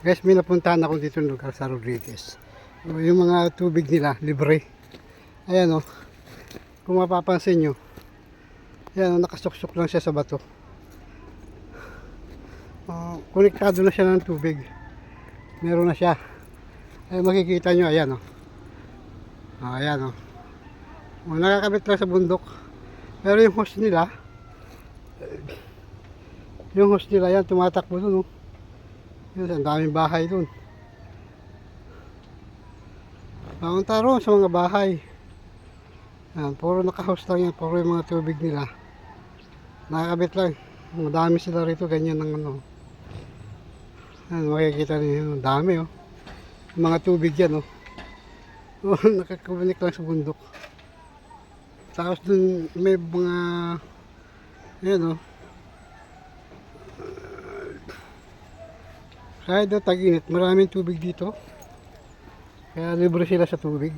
Guys, may napuntahan ako dito ng lugar sa Rodriguez. Yung mga tubig nila, libre. Ayan o. Kung mapapansin nyo. Ayan o, nakasuksok lang siya sa bato. Konektado na siya ng tubig. Meron na siya. Ayan, makikita nyo, ayan o. Ayan o. Nakakabit lang sa bundok. Pero yung hose nila, yan, tumatakbo dun o. Yun, ang daming bahay dun. Bawang taro sa mga bahay. Yan, puro naka-house lang yan. Puro yung mga tubig nila. Nakakabit lang. Madami sila rito. Ganyan ng ano. Yan, makikita niyo. Dami oh. Yung mga tubig yan oh. Nakakabunik lang sa bundok. Tapos dun may mga yan oh. Kahit daw tag-init, maraming tubig dito. Kaya libre sila sa tubig.